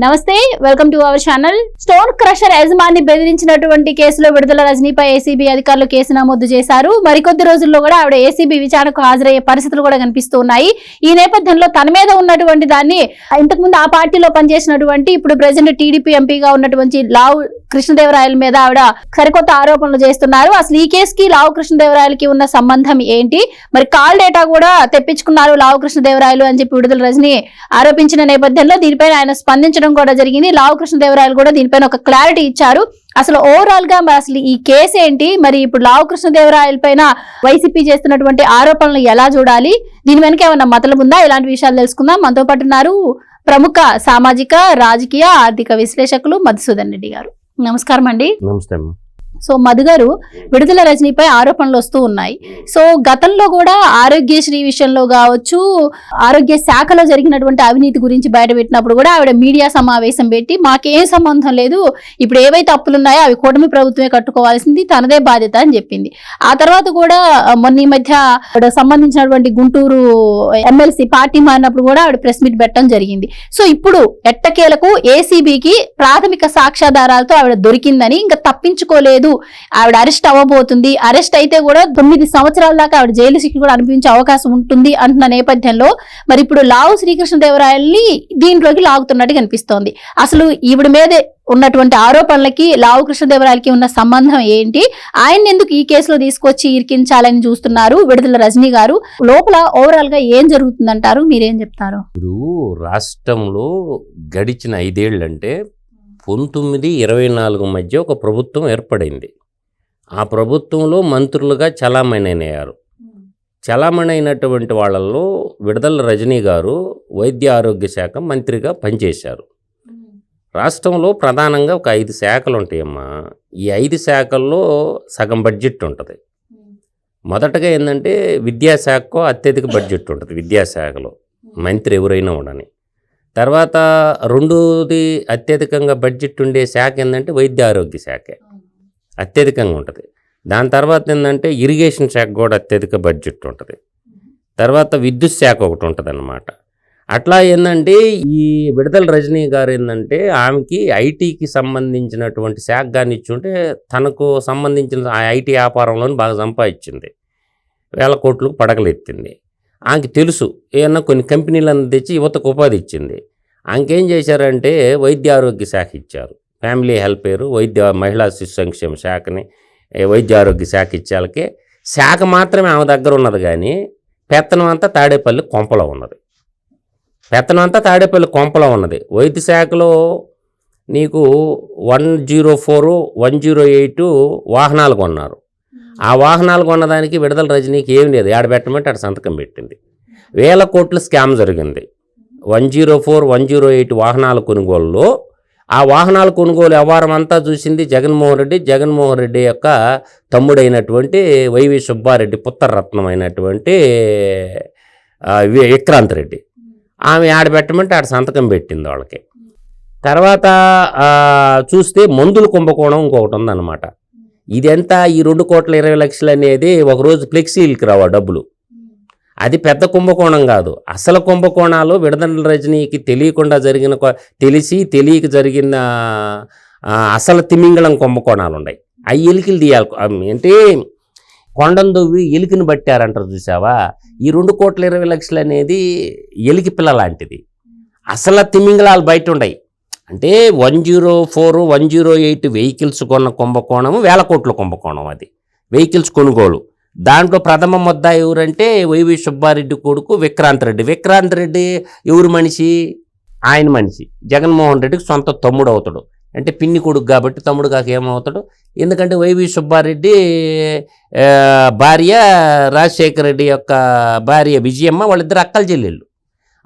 నమస్తే, welcome to our channel. Stone crusher యజమాని బెదిరించినటువంటి కేసులో విడుదల రజనీపై ఏసీబీ అధికారులు కేసు నమోదు చేశారు. మరికొద్ది రోజుల్లో కూడా ఆవిడ ఏసీబీ విచారణకు హాజరయ్యే పరిస్థితులు కూడా కనిపిస్తూ ఉన్నాయి. ఈ నేపథ్యంలో తన మీద ఉన్నటువంటి దాన్ని ఇంతకుముందు ఆ పార్టీలో పనిచేసినటువంటి ఇప్పుడు ప్రెసిడెంట్ టీడీపీ ఎంపీగా ఉన్నటువంటి లావు కృష్ణదేవరాయల మీద ఆవిడ సరికొత్త ఆరోపణలు చేస్తున్నారు. అసలు ఈ కేసుకి లావు కృష్ణదేవరాయలకి ఉన్న సంబంధం ఏంటి, మరి కాల్ డేటా కూడా తెప్పించుకున్నారు లావు కృష్ణదేవరాయలు అని చెప్పి విడుదల రజని ఆరోపించిన నేపథ్యంలో దీనిపైన ఆయన స్పందించడం కూడా జరిగింది. లావు కృష్ణదేవరాయలు కూడా దీనిపైన ఒక క్లారిటీ ఇచ్చారు. అసలు ఓవరాల్ గా అసలు ఈ కేసు ఏంటి, మరి ఇప్పుడు లావు కృష్ణదేవరాయల పైన వైసీపీ చేస్తున్నటువంటి ఆరోపణలు ఎలా చూడాలి, దీని వెనక ఏమన్నా మతలు ఉందా, ఇలాంటి విషయాలు తెలుసుకుందాం. మనతో పాటు ఉన్నారు ప్రముఖ సామాజిక రాజకీయ ఆర్థిక విశ్లేషకులు మధుసూదన్ రెడ్డి గారు. నమస్కారం అండి. నమస్తే. సో మధు గారు, విడుదల రజనీపై ఆరోపణలు వస్తూ ఉన్నాయి. సో గతంలో కూడా ఆరోగ్యశ్రీ విషయంలో కావచ్చు, ఆరోగ్య శాఖలో జరిగినటువంటి అవినీతి గురించి బయటపెట్టినప్పుడు కూడా ఆవిడ మీడియా సమావేశం పెట్టి మాకేం సంబంధం లేదు, ఇప్పుడు ఏవైతే అప్పులు ఉన్నాయో అవి కూటమి ప్రభుత్వమే కట్టుకోవాల్సింది, తనదే బాధ్యత అని చెప్పింది. ఆ తర్వాత కూడా మొన్న ఈ మధ్య ఆవిడ సంబంధించినటువంటి గుంటూరు ఎమ్మెల్సీ పార్టీ మారినప్పుడు కూడా ఆవిడ ప్రెస్ మీట్ పెట్టడం జరిగింది. సో ఇప్పుడు ఎట్టకేలకు ఏసీబీకి ప్రాథమిక సాక్ష్యాధారాలతో ఆవిడ దొరికిందని, ఇంకా తప్పించుకోలేదు, ఆవిడ అరెస్ట్ అవ్వబోతుంది, అరెస్ట్ అయితే కూడా 9 సంవత్సరాల దాకా ఆవిడ జైలు శిక్ష కూడా అనిపించే అవకాశం ఉంటుంది అంటున్న నేపథ్యంలో మరి ఇప్పుడు లావు శ్రీకృష్ణదేవరాయల్ని దీంట్లోకి లాగుతున్నట్టు కనిపిస్తోంది. అసలు ఈవిడ మీదే ఉన్నటువంటి ఆరోపణలకి లావు కృష్ణదేవరాయలకి ఉన్న సంబంధం ఏంటి, ఆయన ఎందుకు ఈ కేసులో తీసుకొచ్చి ఇరికించాలని చూస్తున్నారు విడుదల రజనీ గారు, లోపల ఓవరాల్ గా ఏం జరుగుతుందంటారు, మీరేం చెప్తారు? ఇప్పుడు రాష్ట్రంలో గడిచిన 5 ఏళ్ళంటే 19-24 మధ్య ఒక ప్రభుత్వం ఏర్పడింది. ఆ ప్రభుత్వంలో మంత్రులుగా చలామణి అయ్యారు. చలామణి అయినటువంటి వాళ్ళల్లో విడుదల రజనీ గారు వైద్య ఆరోగ్య శాఖ మంత్రిగా పనిచేశారు. రాష్ట్రంలో ప్రధానంగా ఒక 5 శాఖలు ఉంటాయమ్మా. ఈ 5 శాఖల్లో సగం బడ్జెట్ ఉంటుంది. మొదటగా ఏంటంటే విద్యాశాఖకు అత్యధిక బడ్జెట్ ఉంటుంది. విద్యాశాఖలో మంత్రి ఎవరైనా ఉండని. తర్వాత రెండోది అత్యధికంగా బడ్జెట్ ఉండే శాఖ ఏంటంటే వైద్య ఆరోగ్య శాఖ అత్యధికంగా ఉంటుంది. దాని తర్వాత ఏంటంటే ఇరిగేషన్ శాఖ కూడా అత్యధిక బడ్జెట్ ఉంటుంది. తర్వాత విద్యుత్ శాఖ ఒకటి ఉంటుంది అన్నమాట. అట్లా ఏంటంటే ఈ విడుదల రజనీ గారు ఏంటంటే ఆమెకి ఐటీకి సంబంధించినటువంటి శాఖ కానీ ఇచ్చుంటే తనకు సంబంధించిన ఆ ఐటీ వ్యాపారంలోని బాగా సంపాదించింది, 1000 కోట్లకు పడగలెత్తింది. ఆమెకి తెలుసు ఏమన్నా కొన్ని కంపెనీలను తెచ్చి యువతకు ఉపాధి ఇచ్చింది. ఆమెకేం చేశారంటే వైద్య ఆరోగ్య శాఖ ఇచ్చారు, ఫ్యామిలీ హెల్పేర్ వైద్య మహిళా శిశు సంక్షేమ శాఖని వైద్య ఆరోగ్య శాఖ ఇచ్చాలకే శాఖ మాత్రమే ఆమె దగ్గర ఉన్నది, కానీ పెత్తనం అంతా తాడేపల్లి కొంపలో ఉన్నది. వైద్య శాఖలో నీకు 104, 108 వాహనాలు కొన్నారు. ఆ వాహనాలు కొన్నదానికి విడుదల రజనీకి ఏం లేదు, పెట్టమంటే ఆడ సంతకం పెట్టింది. 1000 కోట్ల స్కామ్ జరిగింది 104, 108 వాహనాల కొనుగోలులో. ఆ వాహనాల కొనుగోలు వ్యవహారం అంతా చూసింది జగన్మోహన్ రెడ్డి యొక్క తమ్ముడైనటువంటి వైవి సుబ్బారెడ్డి పుత్రరత్నమైనటువంటి విక్రాంత్ రెడ్డి. ఆమె పెట్టమంటే ఆడ సంతకం పెట్టింది వాళ్ళకి. తర్వాత చూస్తే మందుల కుంభకోణం ఇంకొకటి ఉందన్నమాట. ఇదంతా ఈ 2,20,00,000 అనేది ఒకరోజు ఫ్లెక్సీలకి రావా డబ్బులు. అది పెద్ద కుంభకోణం కాదు. అసలు కుంభకోణాలు విడుదల రజనీకి తెలియకుండా జరిగిన, తెలియక జరిగిన అసలు తిమింగళం కుంభకోణాలు ఉన్నాయి. ఆ ఎలికలు తీయాలి అంటే కొండను దొవ్వి ఎలికిని పట్టారంటారు చూసావా. ఈ 2,20,00,000 అనేది ఎలికి పిల్ల లాంటిది. అసలు తిమింగళాలు బయట ఉన్నాయి. అంటే 104, 108 వెహికల్స్ కొన్న కుంభకోణము 1000 కోట్ల కుంభకోణం. అది వెహికల్స్ కొనుగోలు. దాంట్లో ప్రథమ ముద్ద ఎవరంటే వైవి సుబ్బారెడ్డి కొడుకు విక్రాంత్ రెడ్డి. ఎవరు మనిషి? ఆయన మనిషి. జగన్మోహన్ రెడ్డికి సొంత తమ్ముడు అవుతాడు. అంటే పిన్ని కొడుకు కాబట్టి తమ్ముడు కాక ఏమవుతాడు. ఎందుకంటే వైవి సుబ్బారెడ్డి భార్య రాజశేఖర రెడ్డి యొక్క భార్య విజయమ్మ, వాళ్ళిద్దరు అక్కల చెల్లెళ్ళు.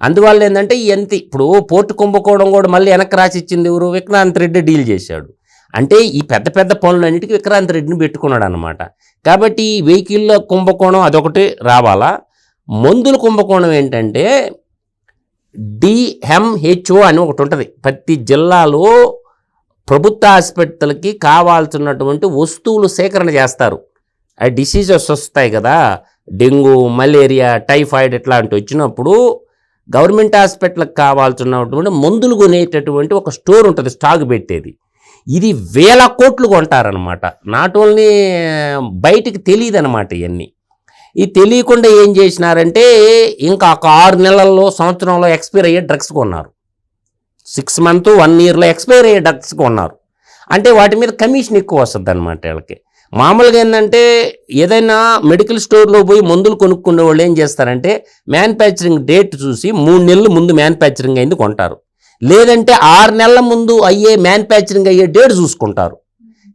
అందువల్ల ఏంటంటే ఇప్పుడు పోర్టు కుంభకోణం కూడా మళ్ళీ వెనక్కి రాసిచ్చింది ఎవరు? విక్రాంత్ రెడ్డి డీల్ చేశాడు. అంటే ఈ పెద్ద పనులన్నిటికీ విక్రాంత్ రెడ్డిని పెట్టుకున్నాడు అనమాట. కాబట్టి వెహికల్లో కుంభకోణం అదొకటి రావాలా. మందుల కుంభకోణం ఏంటంటే DMHO అని ఒకటి ఉంటుంది. ప్రతి జిల్లాలో ప్రభుత్వ ఆసుపత్రులకి కావాల్సినటువంటి వస్తువులు సేకరణ చేస్తారు. ఆ డిసీజెస్ వస్తాయి కదా, డెంగ్యూ, మలేరియా, టైఫాయిడ్ ఇట్లాంటివి వచ్చినప్పుడు గవర్నమెంట్ హాస్పిటల్కి కావాల్సినటువంటి మందులు కొనేటటువంటి ఒక స్టోర్ ఉంటుంది, స్టాక్ పెట్టేది. ఇది 1000 కోట్లు కొంటారనమాట. నాట్ ఓన్లీ బయటికి తెలియదు అనమాట ఇవన్నీ. ఈ తెలియకుండా ఏం చేసినారంటే ఇంకా ఒక 6 నెలల్లో సంవత్సరంలో ఎక్స్పైర్ అయ్యే డ్రగ్స్ కొన్నారు. 6 months 1 yearలో ఎక్స్పైర్ అయ్యే డ్రగ్స్ కొన్నారు. అంటే వాటి మీద కమిషన్ ఎక్కువ వస్తుంది అనమాట వీళ్ళకి. మామూలుగా ఏంటంటే ఏదైనా మెడికల్ స్టోర్లో పోయి మందులు కొనుక్కునే వాళ్ళు ఏం చేస్తారంటే మ్యానుఫ్యాక్చరింగ్ డేట్ చూసి 3 నెలలు ముందు మ్యానుఫ్యాక్చరింగ్ అయింది కొంటారు, లేదంటే 6 నెలల ముందు అయ్యే మ్యానుఫ్యాక్చరింగ్ అయ్యే డేట్ చూసుకుంటారు.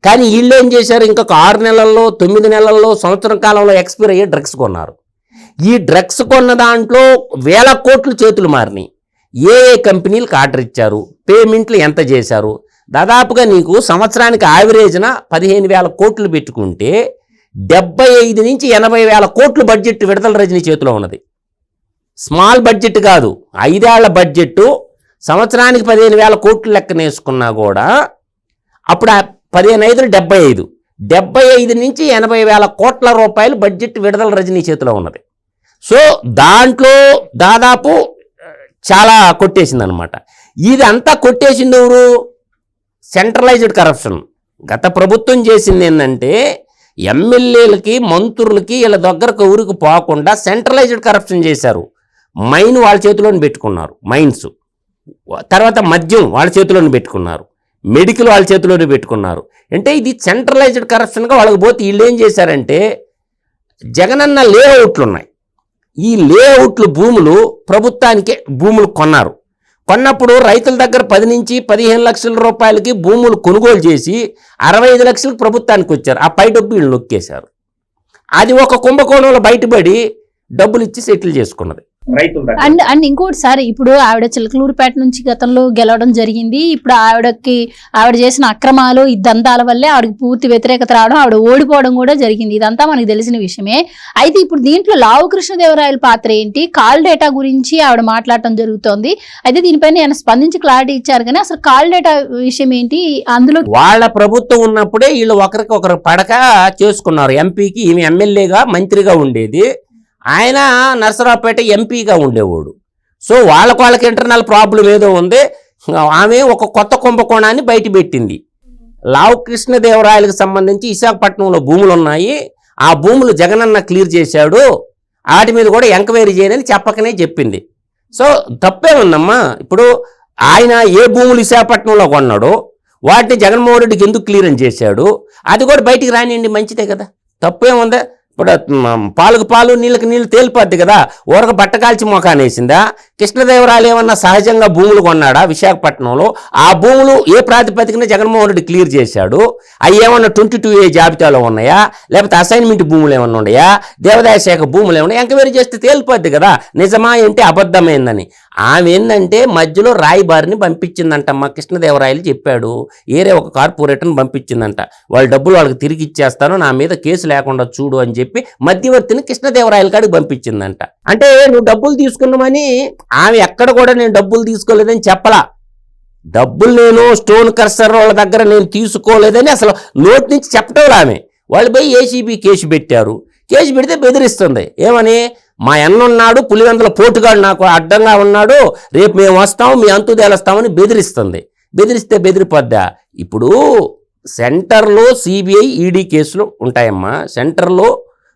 కానీ వీళ్ళు ఏం చేశారు, ఇంకొక 6 నెలల్లో 9 నెలల్లో సంవత్సరం కాలంలో ఎక్స్పైర్ అయ్యే డ్రగ్స్ కొన్నారు. ఈ డ్రగ్స్ కొన్న దాంట్లో 1000 కోట్లు చేతులు మారినాయి. ఏ కంపెనీలకు ఆర్డర్ ఇచ్చారు, పేమెంట్లు ఎంత చేశారు, దాదాపుగా నీకు సంవత్సరానికి యావరేజ్న 15,000 కోట్లు పెట్టుకుంటే 75 నుంచి 80,000 కోట్లు బడ్జెట్ విడుదల రజనీ చేతిలో ఉన్నది. స్మాల్ బడ్జెట్ కాదు, 5 ఏళ్ల బడ్జెట్. సంవత్సరానికి 15,000 కోట్లు లెక్కనేసుకున్నా కూడా అప్పుడు 15 75 75 నుంచి 80,000 కోట్ల రూపాయలు బడ్జెట్ విడుదల రజనీ చేతిలో ఉన్నది. సో దాంట్లో దాదాపు చాలా కొట్టేసింది అనమాట. ఇది అంతా కొట్టేసింది ఎవరు? Centralised corruption. గత ప్రభుత్వం చేసింది ఏంటంటే ఎమ్మెల్యేలకి మంత్రులకి వీళ్ళ దగ్గరకు ఊరికి పోకుండా సెంట్రలైజ్డ్ కరప్షన్ చేశారు. మైన్ వాళ్ళ చేతిలోని పెట్టుకున్నారు, మైన్స్. తర్వాత మద్యం వాళ్ళ చేతిలోని పెట్టుకున్నారు, మెడికల్ వాళ్ళ చేతిలోనే పెట్టుకున్నారు. అంటే ఇది సెంట్రలైజ్డ్ కరప్షన్గా వాళ్ళకి పోతే వీళ్ళు ఏం చేశారంటే జగనన్న లేఅవుట్లు ఉన్నాయి, ఈ లేఅవుట్లు భూములు ప్రభుత్వానికే భూములు కొన్నారు. కొన్నప్పుడు రైతుల దగ్గర 10 నుంచి 15 లక్షల రూపాయలకి భూములు కొనుగోలు చేసి 65 లక్షలకు ప్రభుత్వానికి వచ్చారు. ఆ పై డబ్బు వీళ్ళు నొక్కేశారు. అది ఒక కుంభకోణంలో బయటపడి డబ్బులు ఇచ్చి సెటిల్ చేసుకున్నది రైతుల. అండ్ ఇంకోటి సార్, ఇప్పుడు ఆవిడ చిలకలూరుపేట నుంచి గతంలో గెలవడం జరిగింది. ఇప్పుడు ఆవిడ చేసిన అక్రమాలు ఈ దందాల వల్లే ఆవిడకి పూర్తి వ్యతిరేకత రావడం, ఆవిడ ఓడిపోవడం కూడా జరిగింది. ఇదంతా మనకు తెలిసిన విషయమే. అయితే ఇప్పుడు దీంట్లో లావు కృష్ణదేవరాయల పాత్ర ఏంటి? కాల్ డేటా గురించి ఆవిడ మాట్లాడటం జరుగుతోంది. అయితే దీనిపైన ఆయన స్పందించి క్లారిటీ ఇచ్చారు, కానీ అసలు కాల్ డేటా విషయం ఏంటి? అందులో వాళ్ళ ప్రభుత్వం ఉన్నప్పుడే వీళ్ళు ఒకరికొకరు పడక చేసుకున్నారు. ఎంపీకి ఈమె ఎమ్మెల్యేగా మంత్రిగా ఉండేది, ఆయన నరసరావుపేట ఎంపీగా ఉండేవాడు. సో వాళ్ళకి ఇంటర్నల్ ప్రాబ్లం ఏదో ఉంది. ఆమె ఒక కొత్త కుంభకోణాన్ని బయట పెట్టింది. లావు కృష్ణదేవరాయలకు సంబంధించి విశాఖపట్నంలో భూములు ఉన్నాయి, ఆ భూములు జగనన్న క్లియర్ చేశాడు, వాటి మీద కూడా ఎంక్వైరీ చేయని చెప్పకనే చెప్పింది. సో తప్పే ఉందమ్మా. ఇప్పుడు ఆయన ఏ భూములు విశాఖపట్నంలో కొన్నాడో వాటిని జగన్మోహన్ రెడ్డికి ఎందుకు క్లియరెన్స్ చేశాడు, అది కూడా బయటికి రానియండి, మంచిదే కదా, తప్పేముందా? ఇప్పుడు పాలకు పాలు నీళ్ళకి నీళ్ళు తేలిపోద్ది కదా, ఊరక బట్టకాల్చి మొఖానేసిందా? కృష్ణదేవరాయలు ఏమన్నా సహజంగా భూములు కొన్నాడా విశాఖపట్నంలో? ఆ భూములు ఏ ప్రాతిపదికన జగన్మోహన్ రెడ్డి క్లియర్ చేశాడు? అవి ఏమన్నా 22A జాబితాలో ఉన్నాయా, లేకపోతే అసైన్మెంట్ భూములు ఏమన్నా ఉన్నాయా, దేవాదాయ శాఖ భూములు ఏమన్నా? ఎంక్వైరీ చేస్తే తేలిపోద్ది కదా నిజమా ఏంటి అబద్ధమైందని. ఆమె ఏంటంటే మధ్యలో రాయబారిని పంపించిందంటమ్మా. కృష్ణదేవరాయలు చెప్పాడు, ఏరే ఒక కార్పొరేటర్ని పంపించిందంట, వాళ్ళ డబ్బులు వాళ్ళకి తిరిగి ఇచ్చేస్తాను, నా మీద కేసు లేకుండా చూడు అని చెప్పి మధ్యవర్తిని కృష్ణదేవరాయల కాడికి పంపించిందంట. అంటే నువ్వు డబ్బులు తీసుకున్నామని ఆమె ఎక్కడ కూడా నేను డబ్బులు తీసుకోలేదని చెప్పలా. డబ్బులు నేను స్టోన్ కర్సర్ వాళ్ళ దగ్గర నేను తీసుకోలేదని అసలు నోటి నుంచి చెప్పటం ఆమె. వాళ్ళు పోయి ఏసీబీ కేసు పెట్టారు. కేసు పెడితే బెదిరిస్తుంది. ఏమని? మా అన్నున్నాడు, పులివెందుల పోటుగాడు నాకు అడ్డంగా ఉన్నాడు, రేపు మేము వస్తాము, మీ అంతు తేలుస్తామని బెదిరిస్తుంది. బెదిరిస్తే బెదిరిపోద్దా? ఇప్పుడు సెంటర్లో సిబిఐ ఈడీ కేసులు ఉంటాయమ్మా. సెంటర్లో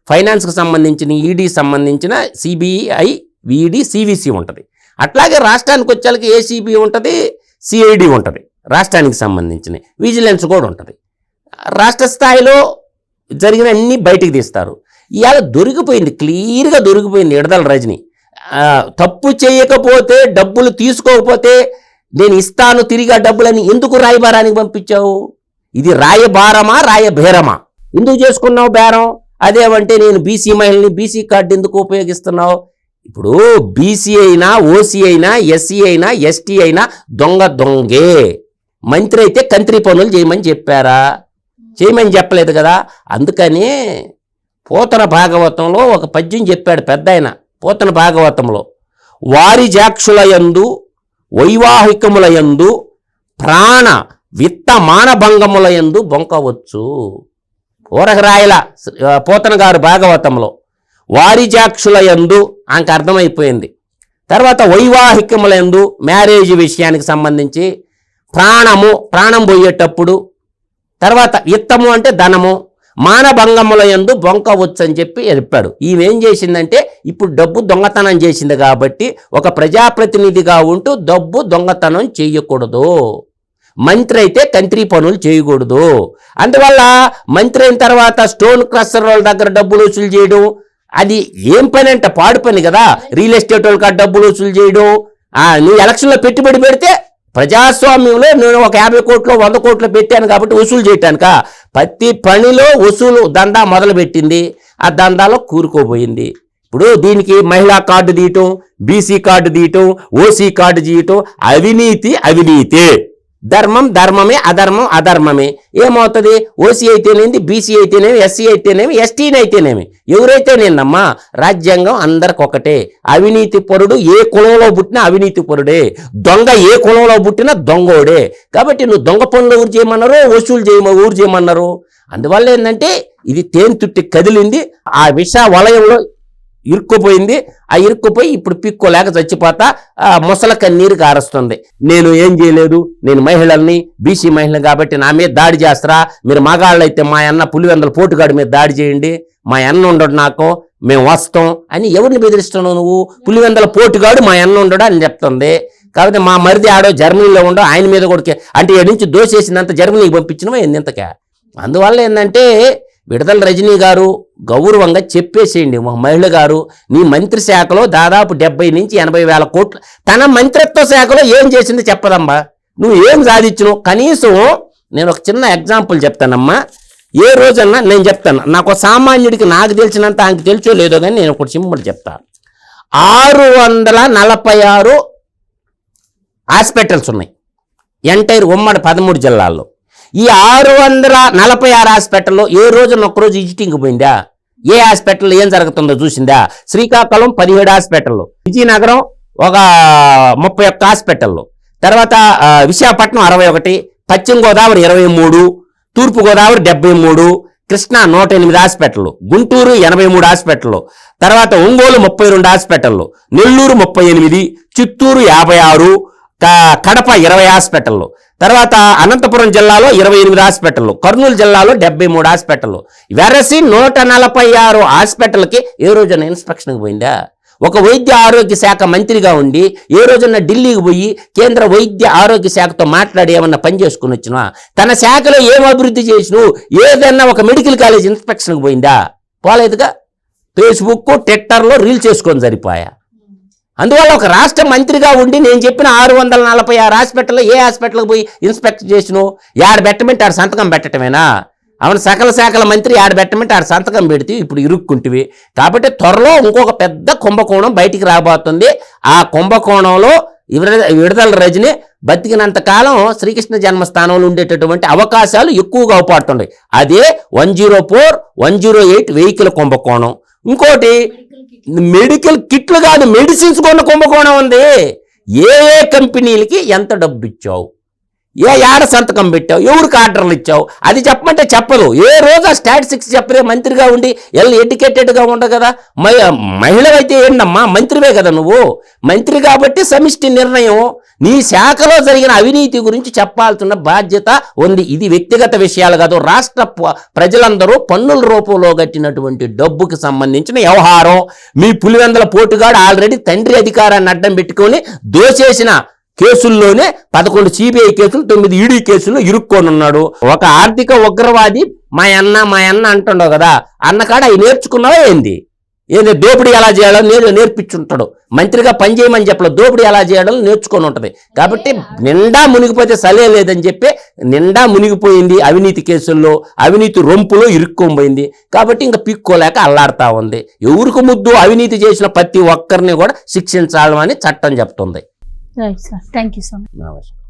ఫైనాన్స్కి సంబంధించిన ఈడీ సంబంధించిన సిబిఐ ఈడీ సివిసి ఉంటుంది. అట్లాగే రాష్ట్రానికి వచ్చేళ్ళకి ఏసీబీ ఉంటుంది, సిఐడి ఉంటుంది, రాష్ట్రానికి సంబంధించిన విజిలెన్స్ కూడా ఉంటుంది. రాష్ట్ర స్థాయిలో జరిగిన అన్ని బయటికి తీస్తారు. ఇవాళ దొరికిపోయింది, క్లియర్గా దొరికిపోయింది విడుదల రజని. తప్పు చేయకపోతే, డబ్బులు తీసుకోకపోతే నేను ఇస్తాను తిరిగి ఆ డబ్బులని ఎందుకు రాయబారానికి పంపించావు? ఇది రాయబారమా రాయబేరమా? ఎందుకు చేసుకున్నావు బేరం? అదేమంటే నేను బీసీ మహిళని బీసీ కార్డు ఎందుకు ఉపయోగిస్తున్నావు? ఇప్పుడు బీసీ అయినా, ఓసీ అయినా, ఎస్సీ అయినా, ఎస్టీ అయినా దొంగే. మంత్రి అయితే కంత్రి పనులు చేయమని చెప్పారా? చేయమని చెప్పలేదు కదా. అందుకని పోతన భాగవతంలో ఒక పద్యం చెప్పాడు పెద్ద ఆయన. పోతన భాగవతంలో వారిజాక్షులయందు వైవాహికములయందు ప్రాణ విత్త మానభంగములయందు బొంకవచ్చు. ఊరకరాయల పోతన గారు భాగవతంలో వారిజాక్షులయందు ఆమెకు అర్థమైపోయింది. తర్వాత వైవాహికములందు మ్యారేజ్ విషయానికి సంబంధించి ప్రాణం పోయేటప్పుడు, తర్వాత విత్తము అంటే ధనము, మానభంగముల యందు బొంకవచ్చు అని చెప్పాడు. ఈమెం చేసిందంటే ఇప్పుడు డబ్బు దొంగతనం చేసింది కాబట్టి ఒక ప్రజాప్రతినిధిగా ఉంటూ డబ్బు దొంగతనం చేయకూడదు, మంత్రి అయితే తంత్రి పనులు చేయకూడదు. అందువల్ల మంత్రి అయిన తర్వాత స్టోన్ క్రషర్ వాళ్ళ దగ్గర డబ్బులు వసూలు చేయడం, అది ఏం పని అంటే పాడు పని కదా. రియల్ ఎస్టేట్ వాళ్ళకి డబ్బులు వసూలు చేయడం, నువ్వు ఎలక్షన్లో పెట్టుబడి పెడితే ప్రజాస్వామ్యంలో నేను ఒక 50 కోట్లు 100 కోట్లు పెట్టాను కాబట్టి వసూలు చేయటానిక, ప్రతి పనిలో వసూలు దందా మొదలుపెట్టింది, ఆ దందాలో కూరుకోపోయింది. ఇప్పుడు దీనికి మహిళా కార్డు తీయటం, బీసీ కార్డు తీయటం, ఓసీ కార్డు తీయటం, అవినీతే. ధర్మం ధర్మమే, అధర్మం అధర్మమే. ఏమవుతుంది? ఓసీ అయితేనేమి, బీసీ అయితేనేమి, ఎస్సీ అయితేనేమి, ఎస్టీని అయితేనేమి, ఎవరైతే నేనమ్మా రాజ్యాంగం అందరికి ఒకటే. అవినీతి పరుడు ఏ కులంలో పుట్టినా అవినీతి పరుడే, దొంగ ఏ కులంలో పుట్టినా దొంగోడే. కాబట్టి నువ్వు దొంగ పనులు ఊరు చేయమన్నారు, వసూలు ఊరు చేయమన్నారు. అందువల్ల ఏంటంటే ఇది తేనె తుట్టి కదిలింది, ఆ విష వలయంలో ఇరుక్కుపోయింది. ఆ ఇరుక్కుపోయి ఇప్పుడు పిక్కోలేక చచ్చిపోతా ముసల కన్నీరు కారుస్తుంది. నేను ఏం చేయలేదు, నేను మహిళల్ని, బీసీ మహిళలు కాబట్టి నా మీద దాడి చేస్తారా, మీరు మగాళ్ళు అయితే మా అన్న పులివెందుల పోటుగాడి మీద దాడి చేయండి, మా అన్న ఉండడు నాకు, మేము వస్తాం అని ఎవరిని బెదిరిస్తున్నావు నువ్వు? పులివెందుల పోటుగాడు మా అన్న ఉండడు అని చెప్తుంది. కాబట్టి మా మరిది ఆడో జర్మనీలో ఉండో, ఆయన మీద కూడా అంటే ఎక్కడి నుంచి దోసేసిందంత జర్మనీకి పంపించినవా ఇంతకే. అందువల్ల ఏంటంటే విడుదల రజనీ గారు గౌరవంగా చెప్పేసేయండి, ఒక మహిళ గారు నీ మంత్రి శాఖలో దాదాపు 70 నుంచి 80 వేల కోట్లు, తన మంత్రిత్వ శాఖలో ఏం చేసింది చెప్పదమ్మా, నువ్వు ఏం సాధించను. కనీసం నేను ఒక చిన్న ఎగ్జాంపుల్ చెప్తానమ్మా. ఏ రోజన్నా నేను చెప్తాను, నాకు సామాన్యుడికి నాకు తెలిసినంత ఆయనకు తెలుసో లేదో కానీ నేను ఒకటి సింపుల్ చెప్తా. 646 హాస్పిటల్స్ ఉన్నాయి ఎంటైర్ ఉమ్మడి 13 జిల్లాల్లో. ఈ 646 హాస్పిటల్లో ఏ రోజున ఒక్కరోజు విజిటింగ్ పోయిందా? ఏ హాస్పిటల్లో ఏం జరుగుతుందో చూసిందా? శ్రీకాకుళం 17 హాస్పిటల్లో, విజయనగరం ఒక 31 హాస్పిటల్లో, తర్వాత విశాఖపట్నం 61, పశ్చిమ గోదావరి 23, తూర్పు గోదావరి 73, కృష్ణా 108 హాస్పిటల్లో, గుంటూరు 83 హాస్పిటల్లో, తర్వాత ఒంగోలు 32 హాస్పిటల్లో, నెల్లూరు 38, చిత్తూరు 56, కడప 20 హాస్పిటల్లో, తర్వాత అనంతపురం జిల్లాలో 28 హాస్పిటల్లో, కర్నూలు జిల్లాలో 73 హాస్పిటల్లో. వెరసి 146 హాస్పిటల్కి ఏ రోజున ఇన్స్పెక్షన్కి పోయిందా? ఒక వైద్య ఆరోగ్య శాఖ మంత్రిగా ఉండి ఏ రోజున ఢిల్లీకి పోయి కేంద్ర వైద్య ఆరోగ్య శాఖతో మాట్లాడి ఏమన్నా పని చేసుకుని వచ్చినా? తన శాఖలో ఏం అభివృద్ధి చేసినావు? ఏదన్నా ఒక మెడికల్ కాలేజ్ ఇన్స్పెక్షన్కి పోయిందా? పోలేదుగా. ఫేస్బుక్ ట్విట్టర్లో రీల్స్ చేసుకొని సరిపోయా. అందువల్ల ఒక రాష్ట్ర మంత్రిగా ఉండి నేను చెప్పిన 646 హాస్పిటల్లో ఏ హాస్పిటల్కి పోయి ఇన్స్పెక్ట్ చేసినావు? యాడ బెట్టమంటే ఆడ సంతకం పెట్టడమేనా? అవును, సకల శాఖల మంత్రి ఆడ బెట్టమంటే ఆడ సంతకం పెడితే ఇప్పుడు ఇరుక్కుంటివి. కాబట్టి త్వరలో ఇంకొక పెద్ద కుంభకోణం బయటికి రాబోతుంది. ఆ కుంభకోణంలో విడుదల రజని బతికినంత కాలం శ్రీకృష్ణ జన్మస్థానంలో ఉండేటటువంటి అవకాశాలు ఎక్కువగా అవుపడుతున్నాయి. అదే 104, 108 వెహికల్ కుంభకోణం. ఇంకోటి మెడికల్ కిట్లు కాదు, మెడిసిన్స్ కొన్న కుంభకోణం ఉంది. ఏ కంపెనీలకి ఎంత డబ్బు ఇచ్చావు, ఏడ సంతకం పెట్టావు, ఎవరికి ఆర్డర్లు ఇచ్చావు, అది చెప్పమంటే చెప్పదు. ఏ రోజు ఆ స్టాటిస్టిక్స్ చెప్పరే. మంత్రిగా ఉండి ఎడ్యుకేటెడ్గా ఉండవు కదా. మహిళవైతే ఏంటమ్మా, మంత్రివే కదా నువ్వు. మంత్రి కాబట్టి సమిష్టి నిర్ణయం. నీ శాఖలో జరిగిన అవినీతి గురించి చెప్పాల్సిన బాధ్యత ఉంది. ఇది వ్యక్తిగత విషయాలు కాదు, రాష్ట్ర ప్రజలందరూ పన్నుల రూపంలో కట్టినటువంటి డబ్బుకి సంబంధించిన వ్యవహారం. మీ పులివెందుల పోటుగాడు ఆల్రెడీ తండ్రి అధికారాన్ని అడ్డం పెట్టుకొని దోచేసిన కేసుల్లోనే 11 సిబిఐ కేసులు, 9 ఈడీ కేసులు ఇరుక్కొని ఉన్నాడు. ఒక ఆర్థిక ఉగ్రవాది మా అన్న అంటుండవు కదా, అన్నకాడ అవి నేర్చుకున్నావా ఏంది? దోపిడీ ఎలా చేయాలో నేర్పించుంటాడు. మంత్రిగా పనిచేయమని చెప్పలేదు, దోపిడీ ఎలా చేయాలో నేర్చుకొని ఉంటుంది. కాబట్టి నిండా మునిగిపోతే సలే లేదని చెప్పి నిండా మునిగిపోయింది అవినీతి కేసుల్లో, అవినీతి రొంపులో ఇరుక్కోబోయింది. కాబట్టి ఇంకా పిక్కోలేక అల్లాడుతూ ఉంది. ఎవరికి ముద్దు అవినీతి చేసిన ప్రతి ఒక్కరిని కూడా శిక్షించాలని చట్టం చెప్తుంది. Right sir, thank you so much. నమస్కారం.